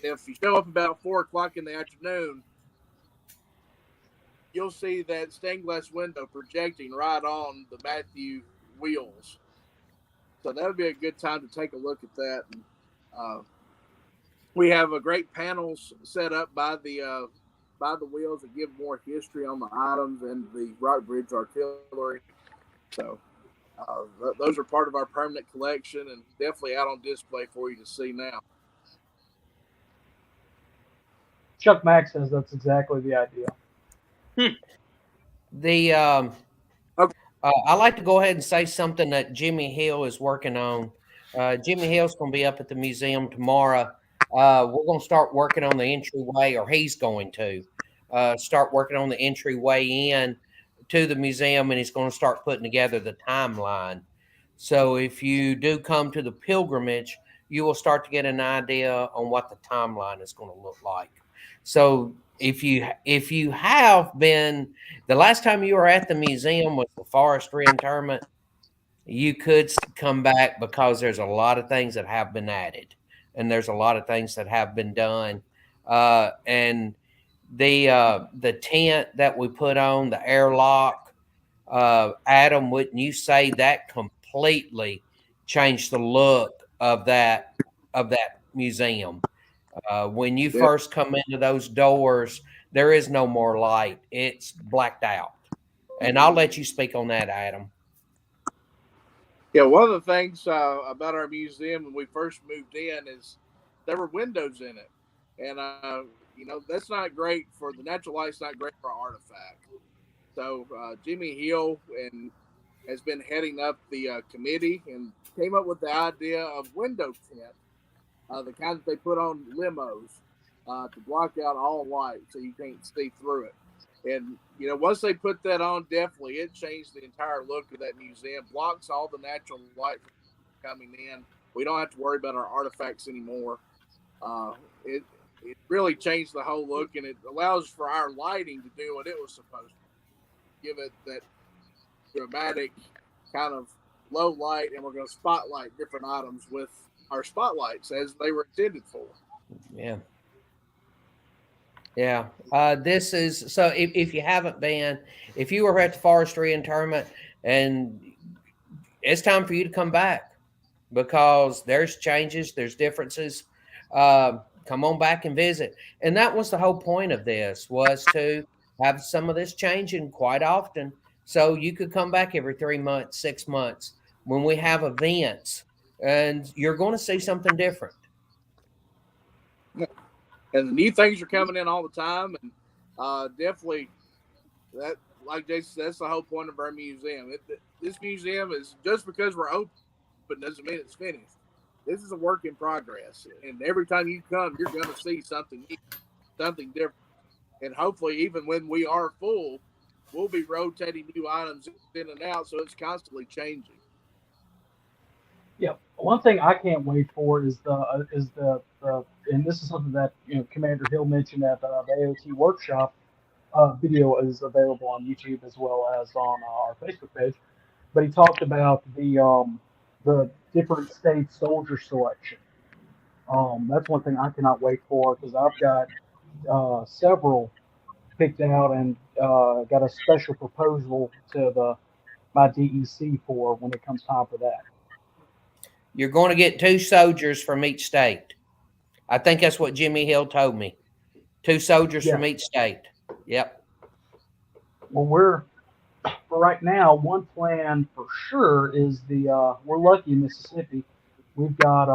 If you show up about 4 o'clock in the afternoon, you'll see that stained glass window projecting right on the Matthew wheels. So that would be a good time to take a look at that. And, we have a great panels set up by the wheels that give more history on the items and the Rock Bridge artillery. So those are part of our permanent collection and definitely out on display for you to see now. Chuck Mack says that's exactly the idea. The I like to go ahead and say something that Jimmy Hill is working on. Jimmy Hill's going to be up at the museum tomorrow. We're going to start working on the entryway, or he's going to start working on the entryway in to the museum, and he's going to start putting together the timeline. So if you do come to the pilgrimage, you will start to get an idea on what the timeline is going to look like. So if you have been, the last time you were at the museum was the forest reinterment, you could come back because there's a lot of things that have been added and there's a lot of things that have been done. And the tent that we put on, the airlock, Adam, wouldn't you say that completely changed the look of that museum? When you first come into those doors, there is no more light. It's blacked out. And I'll let you speak on that, Adam. Yeah, one of the things about our museum when we first moved in is there were windows in it. And, that's not great for the natural light's not great for artifact. So Jimmy Hill has been heading up the committee and came up with the idea of window tent, the kind that they put on limos to block out all light so you can't see through it. And, once they put that on, definitely it changed the entire look of that museum, blocks all the natural light from coming in. We don't have to worry about our artifacts anymore. It really changed the whole look, and it allows for our lighting to do what it was supposed to. Give it that dramatic kind of low light, and we're going to spotlight different items with our spotlights as they were intended for. Yeah. Yeah. This is, so if you haven't been, if you were at the forestry interment, and it's time for you to come back because there's changes, there's differences. Come on back and visit. And that was the whole point of this, was to have some of this changing quite often. So you could come back every 3 months, 6 months when we have events, and you're going to see something different. And the new things are coming in all the time. And definitely that, like Jason said, that's the whole point of our museum. This museum is, just because we're open doesn't mean it's finished. This is a work in progress. And every time you come, you're going to see something new, something different. And hopefully, even when we are full, we'll be rotating new items in and out, so it's constantly changing. Yeah, one thing I can't wait for is the and this is something that Commander Hill mentioned at the AOT workshop. Video is available on YouTube as well as on our Facebook page. But he talked about the different state soldier selection. That's one thing I cannot wait for, because I've got several picked out and got a special proposal to my DEC for when it comes time for that. You're going to get 2 soldiers from each state. I think that's what Jimmy Hill told me. 2 soldiers from each state. Yep. Well, for right now, one plan for sure is we're lucky in Mississippi. We've got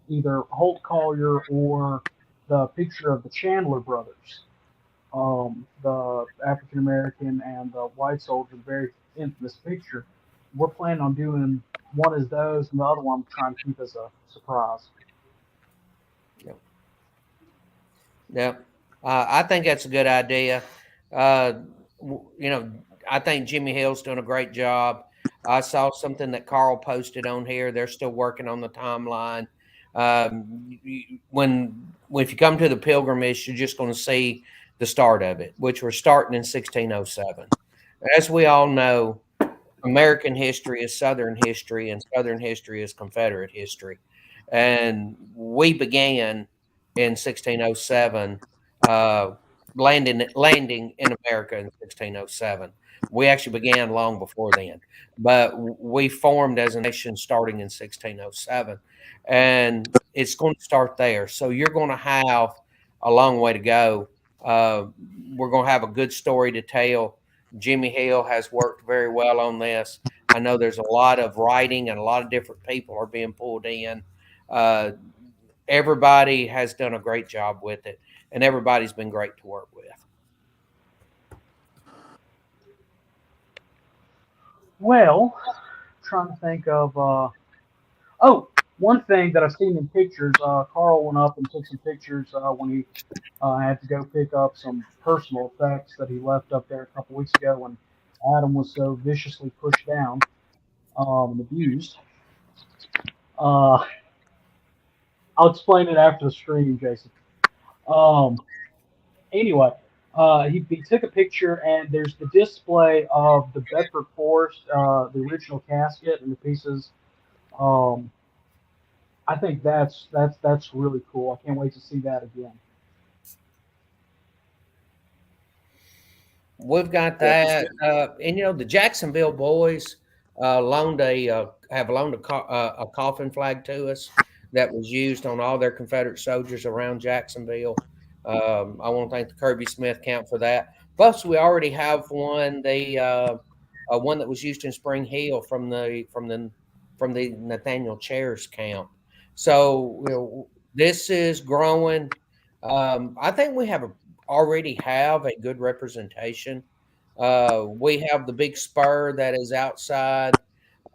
either Holt Collier or the picture of the Chandler brothers, the African American and the white soldier, very infamous picture. We're planning on doing one as those, and the other one I'm trying to keep as a surprise. Yeah. I think that's a good idea. I think Jimmy Hill's doing a great job. I saw something that Carl posted on here. They're still working on the timeline. If you come to the pilgrimage, you're just going to see the start of it, which we're starting in 1607. As we all know, American history is Southern history, and Southern history is Confederate history. And we began in 1607, landing in America in 1607. We actually began long before then, but we formed as a nation starting in 1607, and it's going to start there. So you're going to have a long way to go. We're going to have a good story to tell. Jimmy Hill has worked very well on this. I know there's a lot of writing and a lot of different people are being pulled in. Everybody has done a great job with it, and everybody's been great to work with. Well, trying to think of one thing that I've seen in pictures. Carl went up and took some pictures when he had to go pick up some personal effects that he left up there a couple weeks ago when Adam was so viciously pushed down and abused. I'll explain it after the stream, Jason. Anyway, he took a picture, and there's the display of the Bedford Forest, the original casket, and the pieces. Um, I think that's really cool. I can't wait to see that again. We've got that, and the Jacksonville boys have loaned a coffin flag to us that was used on all their Confederate soldiers around Jacksonville. I want to thank the Kirby Smith camp for that. Plus, we already have one, one that was used in Spring Hill from the Nathaniel Chairs camp. So this is growing. I think we already have a good representation. We have the big spur that is outside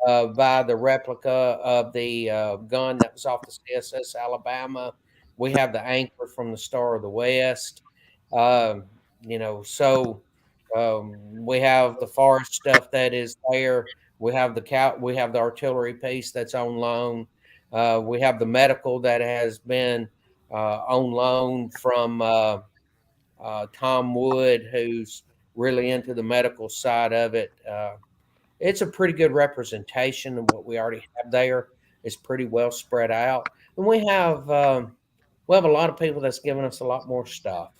by the replica of the gun that was off the CSS Alabama. We have the anchor from the Star of the West. So we have the forest stuff that is there. We have the artillery piece that's on loan. We have the medical that has been on loan from Tom Wood, who's really into the medical side of it. It's a pretty good representation of what we already have there. It's pretty well spread out, and we have a lot of people that's giving us a lot more stuff.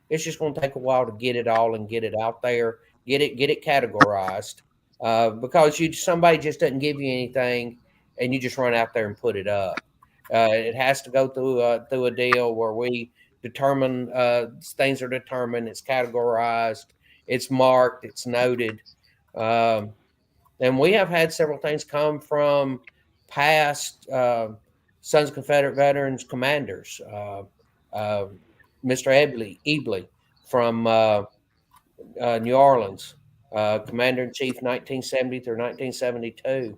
It's just going to take a while to get it all and get it out there, get it categorized, because somebody just doesn't give you anything, and you just run out there and put it up. It has to go through a deal where we determine things are determined, it's categorized, it's marked, it's noted. And we have had several things come from past Sons of Confederate Veterans commanders. Mr. Ebley from New Orleans, Commander-in-Chief 1970 through 1972.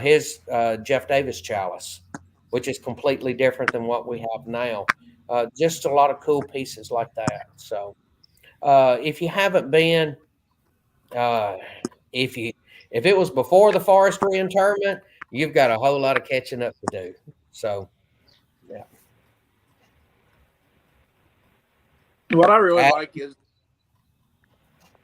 His Jeff Davis chalice, which is completely different than what we have now. Just a lot of cool pieces like that. So if you haven't been, if it was before the forestry interment, you've got a whole lot of catching up to do. So, yeah. What I really like is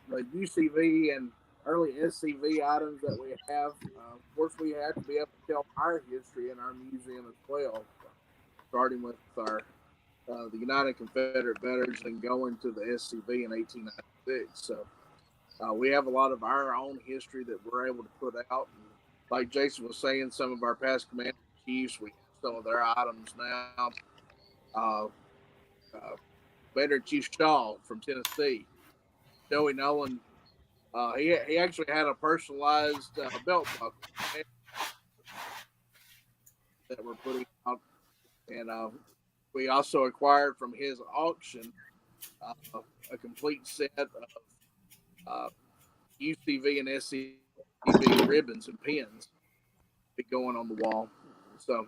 the UCV and early SCV items that we have. Of course, we have to be able to tell our history in our museum as well, starting with our the United Confederate Veterans and going to the SCV in 1896. So we have a lot of our own history that we're able to put out. And like Jason was saying, some of our past commander chiefs, we have some of their items now. Commander Chief Shaw from Tennessee, Joey Nolan. He actually had a personalized belt buckle that we're putting out, and we also acquired from his auction a complete set of UCV and SCV ribbons and pins be going on the wall. So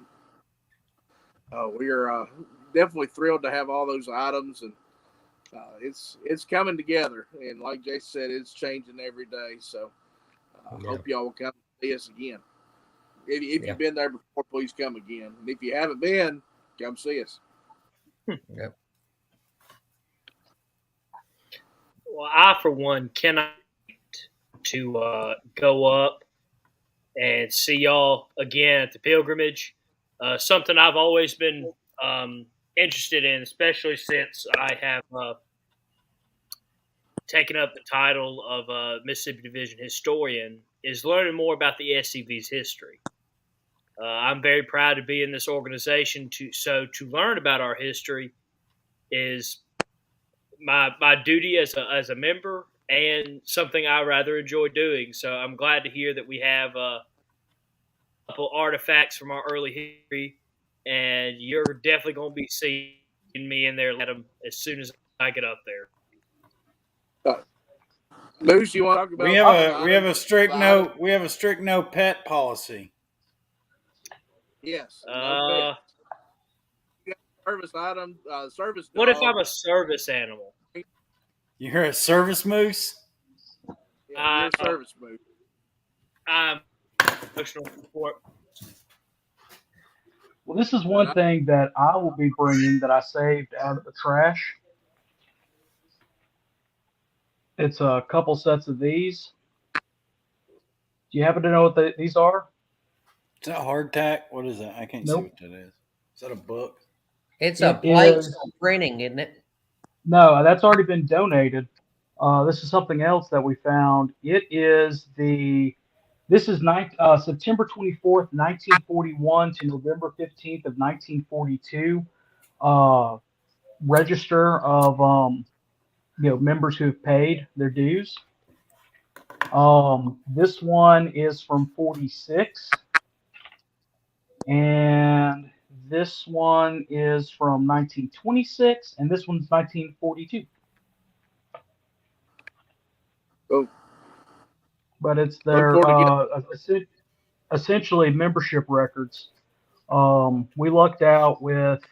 we are definitely thrilled to have all those items, and it's coming together. And like Jason said, it's changing every day. So hope y'all will come see us again. If you've been there before, please come again. And if you haven't been, come see us. Yep. Well, I, for one, cannot wait to go up and see y'all again at the pilgrimage. Something I've always been interested in, especially since I have taken up the title of Mississippi Division historian, is learning more about the SCV's history. I'm very proud to be in this organization. To learn about our history is my duty as a member and something I rather enjoy doing. So I'm glad to hear that we have a couple artifacts from our early history, and you're definitely going to be seeing me in there as soon as I get up there. Moose, you want to talk about? We have a strict no pet policy. Yes. No pets. Service item. Service dog. What if I'm a service animal? You're a service moose. Yeah, you're a service moose. I'm emotional support. Well, this is one thing that I will be bringing that I saved out of the trash. It's a couple sets of these. Do you happen to know what these are? Is that hardtack? What is that? I can't see what that is. Is that a book? It's a plate printing, isn't it? No, that's already been donated. This is something else that we found. This is September 24th, 1941 to November 15th of 1942. Register of members who have paid their dues. This one is from 46, and this one is from 1926, and this one's 1942. Oh. But it's their essentially membership records. We lucked out with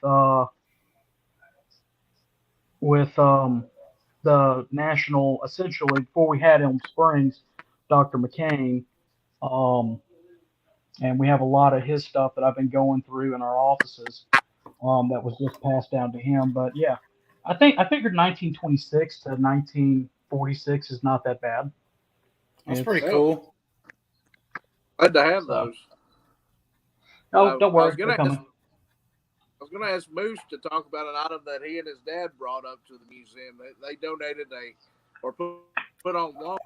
the national, essentially before we had Elm Springs, Dr. McCain, and we have a lot of his stuff that I've been going through in our offices that was just passed down to him. But yeah, I figured 1926 to 1946 is not that bad. That's pretty cool. Glad to have those. Oh, don't worry. I was going to ask Moose to talk about an item that he and his dad brought up to the museum. They donated put on loan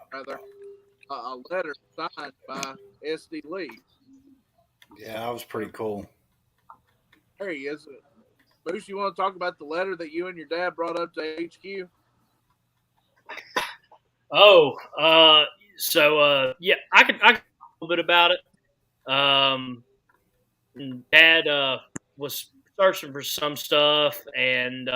a letter signed by S.D. Lee. Yeah, that was pretty cool. There he is. Moose, you want to talk about the letter that you and your dad brought up to HQ? Oh, yeah, I can talk a little bit about it. Dad was searching for some stuff, and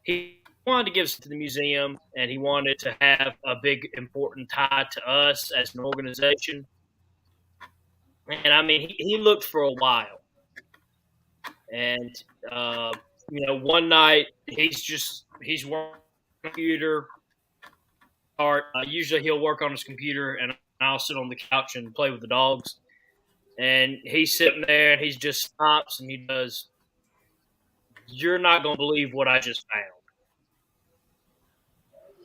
he wanted to give it to the museum, and he wanted to have a big, important tie to us as an organization. And I mean, he looked for a while, and one night he's working on the computer. Usually he'll work on his computer, and I'll sit on the couch and play with the dogs. And he's sitting there, and he just stops, and he does, "You're not going to believe what I just found."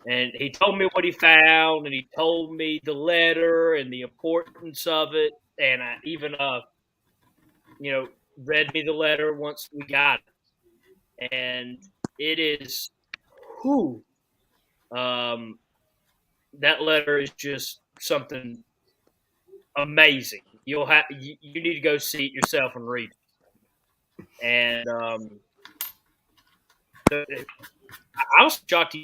And he told me what he found, and he told me the letter and the importance of it. And I even, read me the letter once we got it. And it is, that letter is just something amazing. You need to go see it yourself and read it. And I was shocked,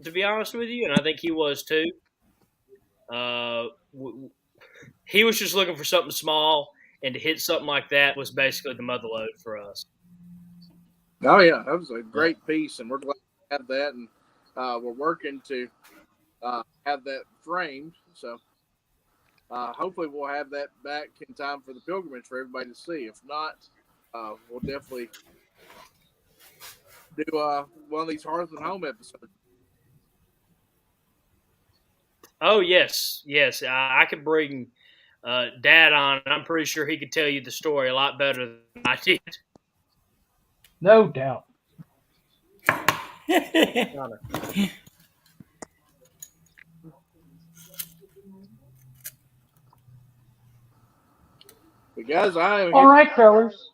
to be honest with you, and I think he was too. He was just looking for something small, and to hit something like that was basically the mother lode for us. Oh yeah, that was a great piece, and we're glad to have that, and we're working to have that framed. So hopefully we'll have that back in time for the pilgrimage for everybody to see. If not, we'll definitely do one of these Hearth and Home episodes. Oh yes. I could bring Dad on, and I'm pretty sure he could tell you the story a lot better than I did. No doubt. But guys, All right, fellas.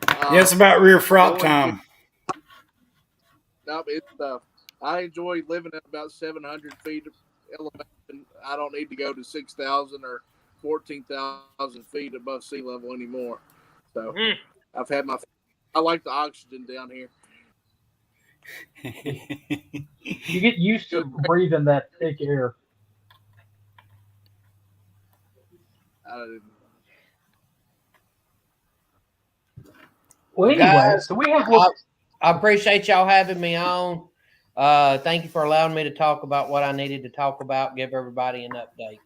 Yeah, it's about rear front time. Nope, it's I enjoy living at about 700 feet of elevation. I don't need to go to 6,000 or 14,000 feet above sea level anymore. So I've had I like the oxygen down here. You get used to breathing that thick air. Well, anyway, guys, so we have. I appreciate y'all having me on. Thank you for allowing me to talk about what I needed to talk about. Give everybody an update.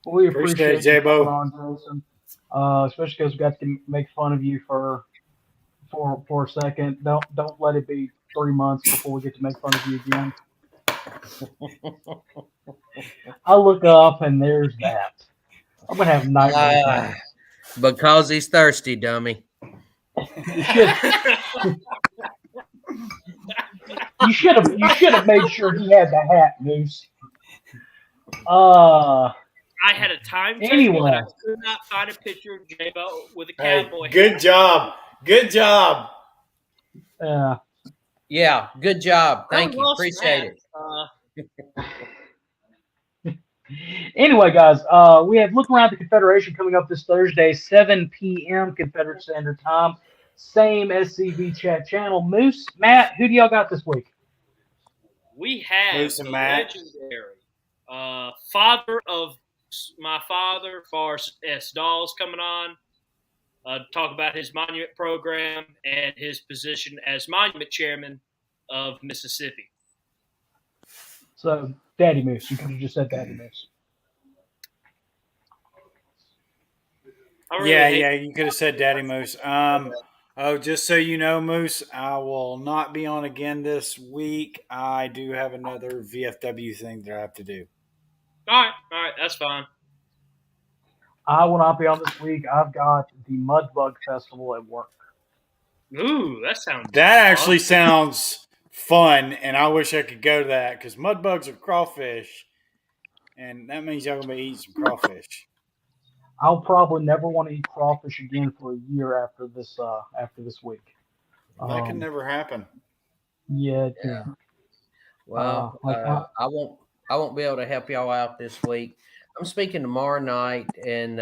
Well, we appreciate you J-Bo. coming on, Jason. Especially because we got to make fun of you for a second. Don't let it be 3 months before we get to make fun of you again. I look up and there's that. I'm gonna have nightmares. Because he's thirsty, dummy. You should have made sure he had the hat, Moose. I had a time table Anyway. and I could not find a picture of J-Bo with a cowboy hat. Good job. Good job. Yeah, good job. Thank you. Appreciate it. Anyway, guys, we have Look Around the Confederation coming up this Thursday, 7 p.m. Confederate Standard Time. Same SCV chat channel. Moose, Matt, who do y'all got this week? We have Moose and the Matt. legendary father of my father, Forrest S. Dawes, coming on to talk about his monument program and his position as monument chairman of Mississippi. So, Daddy Moose. You could have just said Daddy Moose. Yeah, you could have said Daddy Moose. Just so you know, Moose, I will not be on again this week. I do have another VFW thing that I have to do. All right, that's fine. I will not be on this week. I've got the Mudbug Festival at work. Ooh, that sounds actually sounds fun, and I wish I could go to that because mudbugs are crawfish, and that means y'all gonna be eating some crawfish. I'll probably never want to eat crawfish again for a year after this week. That can never happen. Yeah, it can. Well, I won't be able to help y'all out this week. I'm speaking tomorrow night in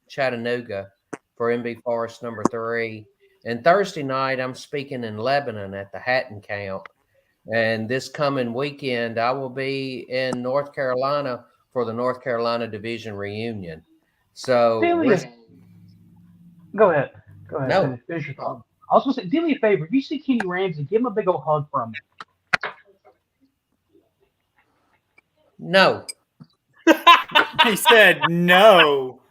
Chattanooga for MB Forest number 3. And Thursday night, I'm speaking in Lebanon at the Hatton Camp. And this coming weekend, I will be in North Carolina for the North Carolina Division reunion. So, go ahead. No. Finish your thought. I was going to say, do me a favor. If you see Kenny Ramsey, give him a big old hug from me. No. He said no.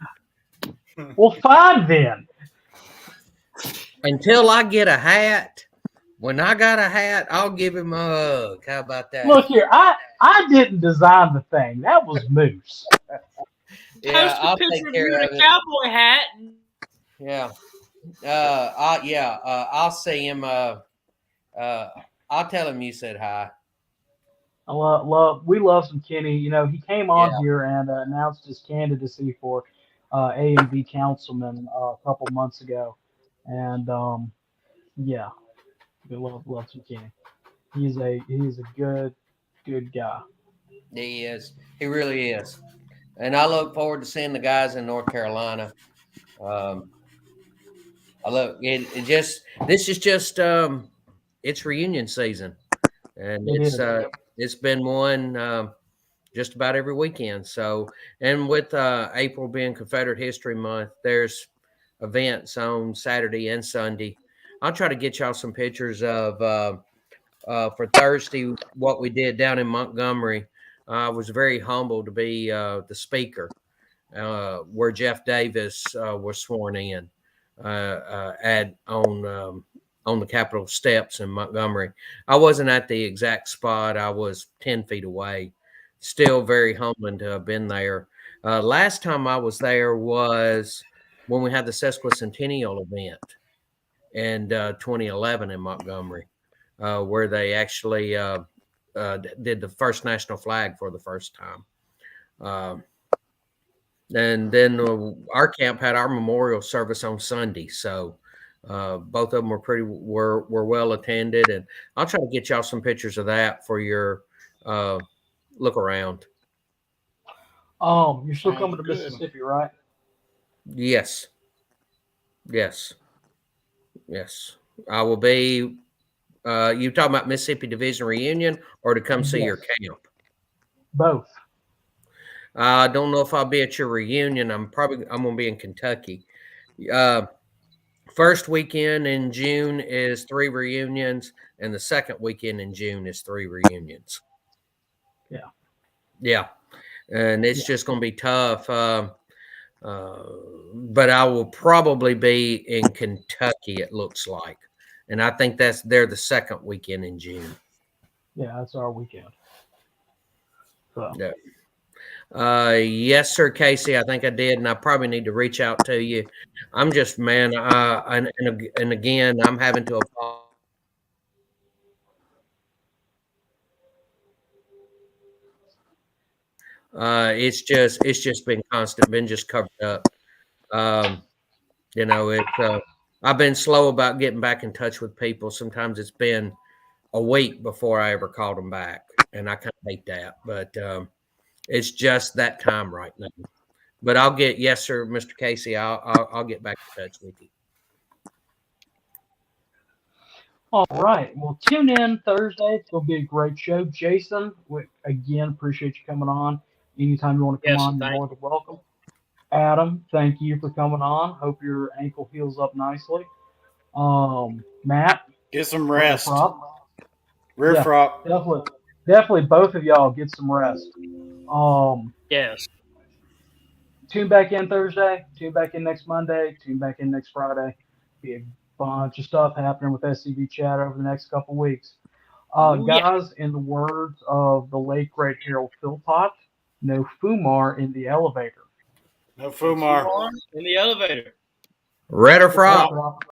Well, fine then. Until I get a hat. When I got a hat, I'll give him a hug. How about that? Look here, I didn't design the thing. That was Moose. Yeah, Post a I'll picture take of care you in of a it. cowboy hat. Yeah. I'll see him. I'll tell him you said hi. We love some Kenny. You know, he came on here and announced his candidacy for A&V councilman a couple months ago, and we love some Kenny. He's a good guy. He is. He really is. And I look forward to seeing the guys in North Carolina. I look. This is just it's reunion season, and it's been one just about every weekend. So, and with April being Confederate History Month, there's events on Saturday and Sunday. I'll try to get y'all some pictures of for Thursday what we did down in Montgomery. I was very humbled to be the speaker where Jeff Davis was sworn in on the Capitol steps in Montgomery. I wasn't at the exact spot. I was 10 feet away. Still very humbling to have been there. Last time I was there was when we had the sesquicentennial event in 2011 in Montgomery, where they actually did the first national flag for the first time. And then our camp had our memorial service on Sunday, so both of them were well attended. And I'll try to get y'all some pictures of that for your look around. You're still Sounds coming to good. Mississippi, right? Yes. I will be. You talking about Mississippi Division reunion or to come see your camp? Both. I don't know if I'll be at your reunion. I'm going to be in Kentucky. First weekend in June is 3 reunions, and the second weekend in June is 3 reunions. Yeah, and it's just going to be tough. But I will probably be in Kentucky, it looks like. And I think they're the second weekend in June. Yeah, that's our weekend. So. Yeah. Yes, sir, Casey. I think I did, and I probably need to reach out to you. I'm just, man, and again, I'm having to apologize. It's just been constant, been just covered up. I've been slow about getting back in touch with people. Sometimes it's been a week before I ever called them back, and I kind of hate that, but it's just that time right now. But yes, sir, Mr. Casey, I'll get back in touch with you. All right. Well, tune in Thursday. It's going to be a great show. Jason, again, appreciate you coming on. Anytime you want to come on, you're more than welcome. Adam, thank you for coming on. Hope your ankle heals up nicely. Matt, get some rest. Rear prop. Definitely both of y'all get some rest. Yes. Tune back in Thursday. Tune back in next Monday. Tune back in next Friday. Be a bunch of stuff happening with SCV chat over the next couple weeks. Guys, in the words of the late great Harold Philpott, no Fumar in the elevator. No Fumar in the elevator. Red or frog?